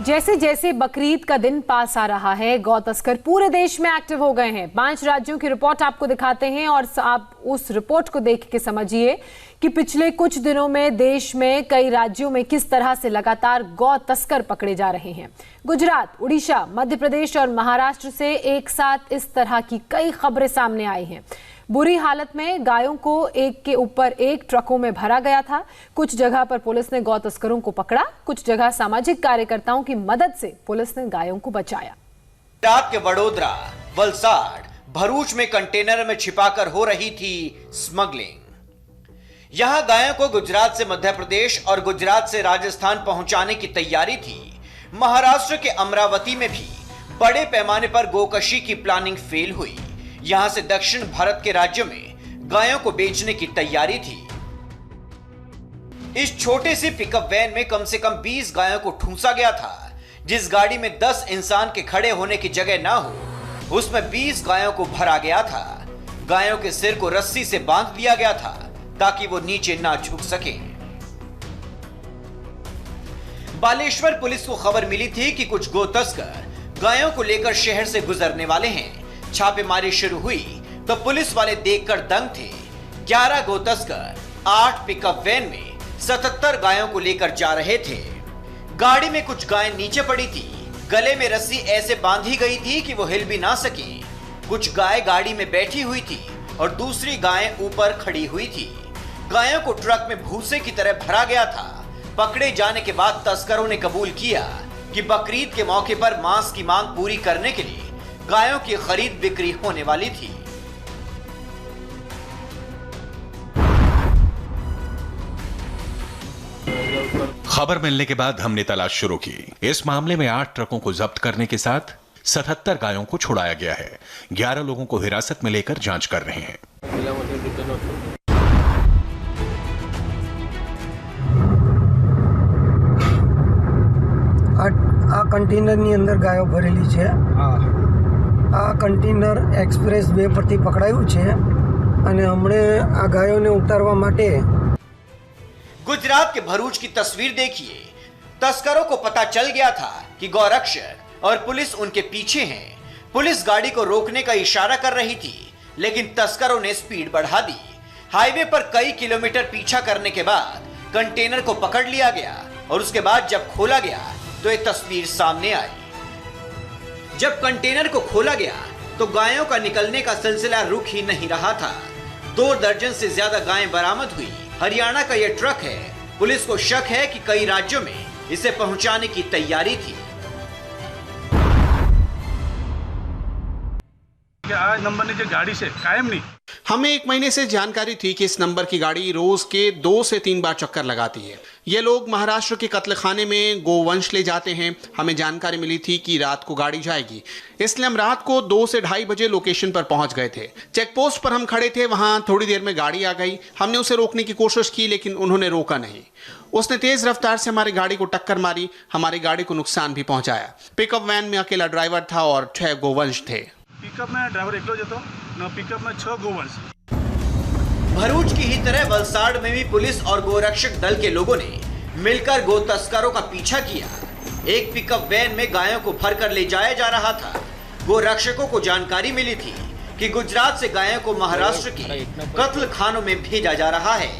जैसे जैसे बकरीद का दिन पास आ रहा है, गौ तस्कर पूरे देश में एक्टिव हो गए हैं। 5 राज्यों की रिपोर्ट आपको दिखाते हैं और आप उस रिपोर्ट को देख के समझिए कि पिछले कुछ दिनों में देश में कई राज्यों में किस तरह से लगातार गौ तस्कर पकड़े जा रहे हैं। गुजरात, उड़ीसा, मध्य प्रदेश और महाराष्ट्र से एक साथ इस तरह की कई खबरें सामने आई हैं। बुरी हालत में गायों को एक के ऊपर एक ट्रकों में भरा गया था। कुछ जगह पर पुलिस ने गौ तस्करों को पकड़ा, कुछ जगह सामाजिक कार्यकर्ताओं की मदद से पुलिस ने गायों को बचाया। गुजरात के वडोदरा, वलसाड़, भरूच में कंटेनर में छिपाकर हो रही थी स्मगलिंग। यहां गायों को गुजरात से मध्य प्रदेश और गुजरात से राजस्थान पहुंचाने की तैयारी थी। महाराष्ट्र के अमरावती में भी बड़े पैमाने पर गोकशी की प्लानिंग फेल हुई। यहां से दक्षिण भारत के राज्यों में गायों को बेचने की तैयारी थी। इस छोटे से पिकअप वैन में कम से कम 20 गायों को ठूंसा गया था। जिस गाड़ी में 10 इंसान के खड़े होने की जगह ना हो, उसमें 20 गायों को भरा गया था। गायों के सिर को रस्सी से बांध दिया गया था ताकि वो नीचे ना झुक सके। बालेश्वर पुलिस को खबर मिली थी कि कुछ गो तस्कर गायों को लेकर शहर से गुजरने वाले हैं। छापेमारी शुरू हुई तो पुलिस वाले देखकर दंग थे। 11 गो तस्कर 8 पिकअप वैन में 77 गायों को लेकर जा रहे थे। गाड़ी में कुछ गायें नीचे पड़ी थी। गले में रस्सी ऐसे बांधी गई थी कि वो हिल भी ना सकी। कुछ गाय गाड़ी में बैठी हुई थी और दूसरी गायें ऊपर खड़ी हुई थी। गायों को ट्रक में भूसे की तरह भरा गया था। पकड़े जाने के बाद तस्करों ने कबूल किया कि बकरीद के मौके पर मांस की मांग पूरी करने के लिए गायों की खरीद बिक्री होने वाली थी। खबर मिलने के बाद हमने तलाश शुरू की। इस मामले में 8 ट्रकों को जब्त करने के साथ 77 गायों को छुड़ाया गया है। 11 लोगों को हिरासत में लेकर जांच कर रहे हैं। આ કન્ટેનરની અંદર ગાયો ભરેલી છે। આ કન્ટેનર એક્સપ્રેસ વે પરથી પકડાયું છે અને હમણે આ ગાયોને ઉતારવા માટે गुजरात के भरूच की तस्वीर देखिए। तस्करों को पता चल गया था कि गौरक्षक और पुलिस उनके पीछे हैं। पुलिस गाड़ी को रोकने का इशारा कर रही थी, लेकिन तस्करों ने स्पीड बढ़ा दी। हाईवे पर कई किलोमीटर पीछा करने के बाद कंटेनर को पकड़ लिया गया और उसके बाद जब खोला गया तो एक तस्वीर सामने आई। जब कंटेनर को खोला गया तो गायों का निकलने का सिलसिला रुक ही नहीं रहा था। 2 दर्जन से ज्यादा गायें बरामद हुई। हरियाणा का यह ट्रक है। पुलिस को शक है कि कई राज्यों में इसे पहुंचाने की तैयारी थी। આ નંબરની જે ગાડી છે કાયમની हमें 1 महीने से जानकारी थी कि इस नंबर की गाड़ी रोज के 2 से 3 बार चक्कर लगाती है। ये लोग महाराष्ट्र के कत्लखाने में गोवंश ले जाते हैं। हमें जानकारी मिली थी कि रात को गाड़ी जाएगी, इसलिए हम रात को 2 से 2:30 बजे लोकेशन पर पहुंच गए थे। चेक पोस्ट पर हम खड़े थे। वहां थोड़ी देर में गाड़ी आ गई। हमने उसे रोकने की कोशिश की, लेकिन उन्होंने रोका नहीं। उसने तेज रफ्तार से हमारी गाड़ी को टक्कर मारी। हमारी गाड़ी को नुकसान भी पहुंचाया। पिकअप वैन में अकेला ड्राइवर था और 6 गोवंश थे। पिकअप में ड्राइवर एकलो ज હતો ને पिकअप में 6 गोवंश। भरूच की ही तरह वलसाड़ में भी पुलिस और गोरक्षक दल के लोगों ने मिलकर गो तस्करों का पीछा किया। एक पिकअप वैन में गायों को भरकर ले जाया जा रहा था। गोरक्षकों को जानकारी मिली थी कि गुजरात से गायों को महाराष्ट्र के कत्ल खानों में भेजा जा रहा है।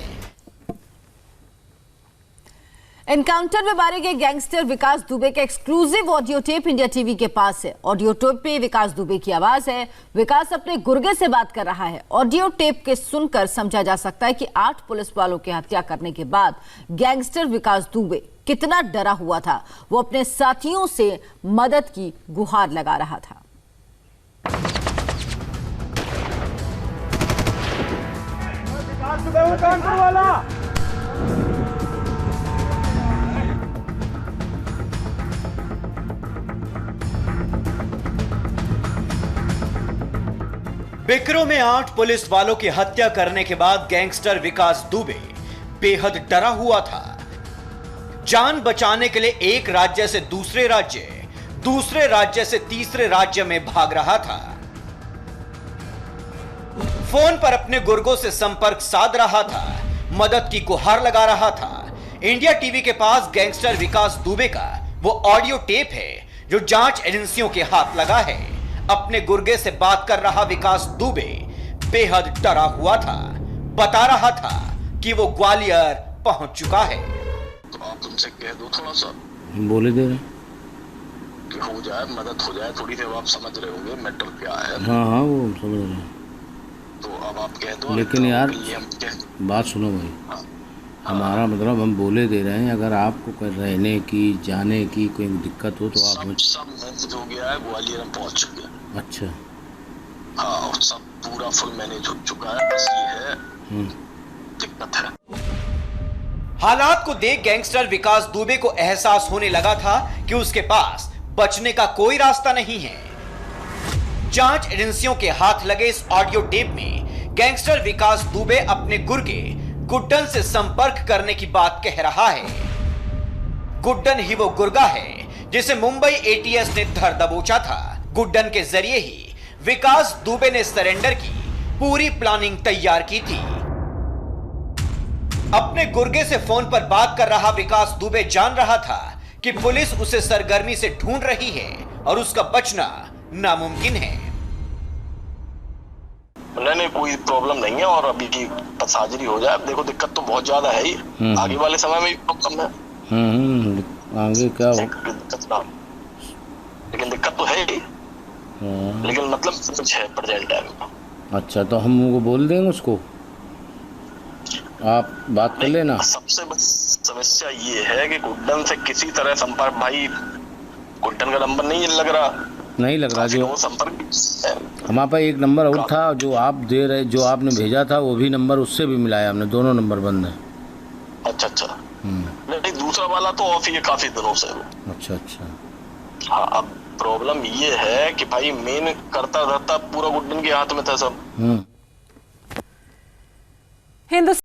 एनकाउंटर में मारे गए गैंगस्टर विकास दुबे का exclusive audio tape India TV के पास है। ऑडियो टेप पे विकास दुबे की आवाज है। विकास अपने गुर्गे से बात कर रहा है। ऑडियो टेप के सुनकर समझा जा सकता है कि 8 पुलिस वालों की हत्या करने के बाद गैंगस्टर विकास दुबे कितना डरा हुआ था। वो अपने साथियों से मदद की गुहार लगा रहा था। बिकरो में 8 पुलिस वालों की हत्या करने के बाद गैंगस्टर विकास दुबे बेहद डरा हुआ था। जान बचाने के लिए एक राज्य से दूसरे राज्य से तीसरे राज्य में भाग रहा था। फोन पर अपने गुर्गों से संपर्क साध रहा था। मदद की गुहार लगा रहा था। इंडिया टीवी के पास गैंगस्टर विकास दुबे का वो ऑडियो टेप है जो जांच एजेंसियों के हाथ लगा है। अपने गुर्गे से बात कर रहा विकास दुबे बेहद डरा हुआ था। बता रहा था कि वो ग्वालियर पहुंच चुका है। तो आप उनसे कह दो थोड़ा सा, बोले दे रहे कि हो जाए, मदद हो जाए थोड़ी सी। आप समझ रहे होंगे मैटर क्या है। हाँ वो समझ रहे हैं। तो अब आप कह दो। लेकिन यार हम बात सुनो भाई, हमारा मतलब हम बोले दे रहे हैं, अगर आपको कोई रहने की जाने की कोई दिक्कत हो तो आप सब मैनेज हो गया है, ग्वालियर में पहुंच चुके हैं। अच्छा। हाँ सब पूरा फुल मैनेज हो चुका है, बस ये है दिक्कत है। हालात को देख गैंगस्टर विकास दुबे को एहसास होने लगा था कि उसके पास बचने का कोई रास्ता नहीं है। जांच एजेंसियों के हाथ लगे इस ऑडियो टेप में गैंगस्टर विकास दुबे अपने गुर्गे गुड्डन से संपर्क करने की बात कह रहा है। गुड्डन ही वो गुर्गा है जिसे मुंबई एटीएस ने धर दबोचा था। गुड्डन के जरिए ही विकास दुबे ने सरेंडर की पूरी प्लानिंग तैयार की थी। अपने गुर्गे से फोन पर बात कर रहा विकास दुबे जान रहा था कि पुलिस उसे सरगर्मी से ढूंढ रही है और उसका बचना नामुमकिन है। नहीं कोई प्रॉब्लम नहीं है, और अभी की हाजिरी हो जाए। देखो दिक्कत तो बहुत ज्यादा है ही, आगे वाले समय में भी प्रॉब्लम है। आगे क्या हो दिक्कत ना, लेकिन दिक्कत तो है ही। लेकिन मतलब कुछ है प्रेजेंट टाइम में। अच्छा तो हम वो बोल देंगे उसको, आप बात कर लेना। सबसे बड़ी समस्या ये है कि गुड्डन से किसी तरह संपर्क, भाई गुड्डन का नंबर नहीं लग रहा, जो संपर्क। हमारे पास एक नंबर और था जो आप दे रहे, जो आपने भेजा था वो भी नंबर, उससे भी मिलाया हमने, दोनों नंबर बंद है। अच्छा नहीं दूसरा वाला तो ऑफ ही है काफी दिनों से वो। अच्छा। हाँ अब प्रॉब्लम ये है कि भाई मेन करता धरता पूरा गुड्डन के हाथ में था सब। हिंदुस्तान